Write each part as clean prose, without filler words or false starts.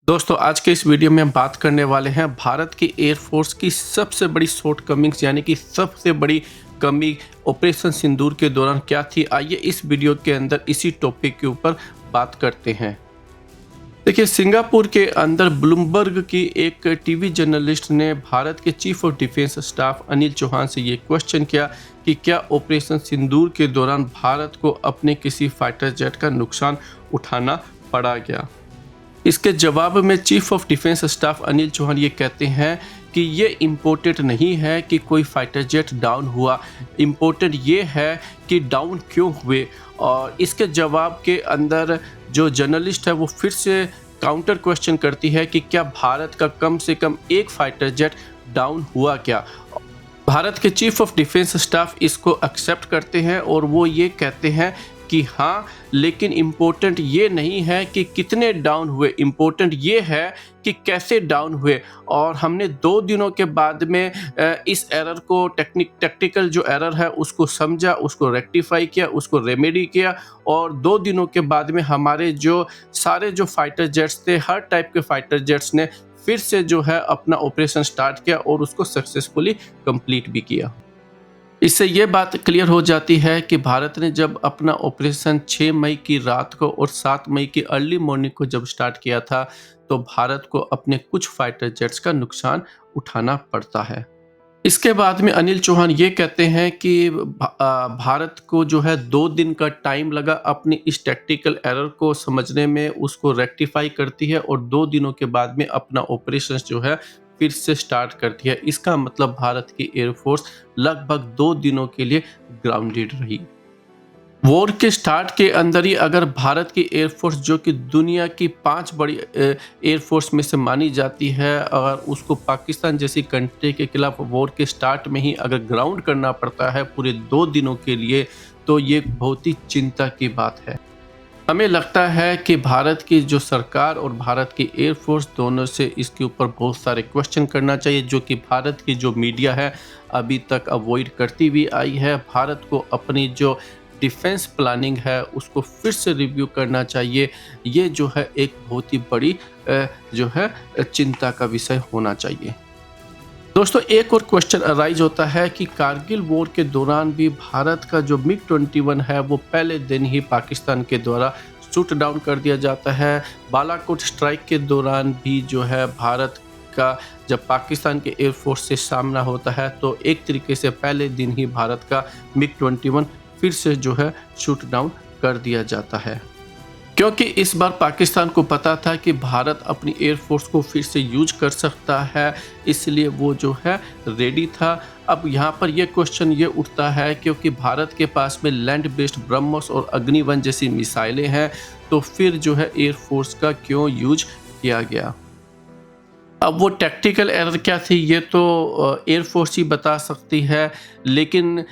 दोस्तों आज के इस वीडियो में हम बात करने वाले हैं भारत की एयरफोर्स की सबसे बड़ी शॉर्टकमिंग्स यानी कि सबसे बड़ी कमी ऑपरेशन सिंदूर के दौरान क्या थी। आइए इस वीडियो के अंदर इसी टॉपिक के ऊपर बात करते हैं। देखिए, सिंगापुर के अंदर ब्लूमबर्ग की एक टीवी जर्नलिस्ट ने भारत के chief of defence staff Anil Chauhan से ये क्वेश्चन किया कि क्या ऑपरेशन सिंदूर के दौरान भारत को अपने किसी फाइटर जेट का नुकसान उठाना पड़ा क्या। इसके जवाब में chief of defence staff Anil Chauhan ये कहते हैं कि ये इम्पोर्टेंट नहीं है कि कोई फाइटर जेट डाउन हुआ, इम्पोर्टेंट ये है कि डाउन क्यों हुए। और इसके जवाब के अंदर जो जर्नलिस्ट है वो फिर से काउंटर क्वेश्चन करती है कि क्या भारत का कम से कम एक फाइटर जेट डाउन हुआ क्या। भारत के चीफ ऑफ डिफेंस स्टाफ इसको एक्सेप्ट करते हैं और वो ये कहते हैं कि हाँ, लेकिन इम्पोर्टेंट ये नहीं है कि कितने डाउन हुए, इम्पोर्टेंट ये है कि कैसे डाउन हुए। और हमने 2 दिनों के बाद में इस एरर को टेक्निकल जो एरर है उसको समझा, उसको रेक्टिफाई किया, उसको रेमेडी किया और 2 दिनों के बाद में हमारे जो सारे जो फाइटर जेट्स थे, हर टाइप के फाइटर जेट्स ने फिर से जो है अपना ऑपरेशन स्टार्ट किया और उसको सक्सेसफुली कंप्लीट भी किया। इससे ये बात क्लियर हो जाती है कि भारत ने जब अपना ऑपरेशन 6 मई की रात को और 7 मई की अर्ली मॉर्निंग को जब स्टार्ट किया था तो भारत को अपने कुछ फाइटर जेट्स का नुकसान उठाना पड़ता है। इसके बाद में अनिल चौहान ये कहते हैं कि भारत को जो है 2 दिन का टाइम लगा अपनी इस टैक्टिकल एरर को समझने में, उसको रेक्टिफाई करती है और 2 दिनों के बाद में अपना ऑपरेशन जो है फिर से स्टार्ट करती है। इसका मतलब भारत की एयरफोर्स लगभग 2 दिनों के लिए ग्राउंडेड रही। वॉर के स्टार्ट के अंदर ही अगर भारत की एयरफोर्स जो कि दुनिया की 5 बड़ी एयरफोर्स में से मानी जाती है, अगर उसको पाकिस्तान जैसी कंट्री के खिलाफ वॉर के स्टार्ट में ही अगर ग्राउंड करना पड़ता है पूरे 2 दिनों के लिए, तो ये बहुत ही चिंता की बात है। हमें लगता है कि भारत की जो सरकार और भारत की एयरफोर्स दोनों से इसके ऊपर बहुत सारे क्वेश्चन करना चाहिए, जो कि भारत की जो मीडिया है अभी तक अवॉइड करती हुई आई है। भारत को अपनी जो डिफेंस प्लानिंग है उसको फिर से रिव्यू करना चाहिए। ये जो है एक बहुत ही बड़ी जो है चिंता का विषय होना चाहिए। दोस्तों, एक और क्वेश्चन अराइज होता है कि कारगिल वॉर के दौरान भी भारत का जो MiG-21 है वो पहले दिन ही पाकिस्तान के द्वारा शूट डाउन कर दिया जाता है। बालाकोट स्ट्राइक के दौरान भी जो है भारत का जब पाकिस्तान के एयरफोर्स से सामना होता है तो एक तरीके से पहले दिन ही भारत का MiG-21 फिर से जो है शूट डाउन कर दिया जाता है, क्योंकि इस बार पाकिस्तान को पता था कि भारत अपनी एयरफोर्स को फिर से यूज कर सकता है, इसलिए वो जो है रेडी था। अब यहाँ पर ये क्वेश्चन ये उठता है क्योंकि भारत के पास में लैंड बेस्ड ब्रह्मोस और अग्नि-1 जैसी मिसाइलें हैं, तो फिर जो है एयरफोर्स का क्यों यूज किया गया। अब वो टैक्टिकल एरर क्या थी ये तो एयरफोर्स ही बता सकती है, लेकिन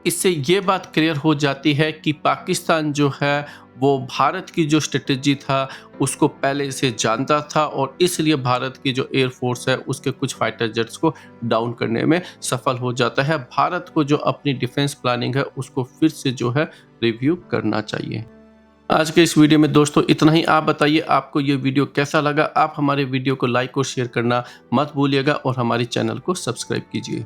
इससे ये बात क्लियर हो जाती है कि पाकिस्तान जो है वो भारत की जो स्ट्रेटजी था उसको पहले से जानता था और इसलिए भारत की जो एयरफोर्स है उसके कुछ फाइटर जेट्स को डाउन करने में सफल हो जाता है। भारत को जो अपनी डिफेंस प्लानिंग है उसको फिर से जो है रिव्यू करना चाहिए। आज के इस वीडियो में दोस्तों इतना ही। आप बताइए आपको ये वीडियो कैसा लगा। आप हमारे वीडियो को लाइक और शेयर करना मत भूलिएगा और हमारे चैनल को सब्सक्राइब कीजिए।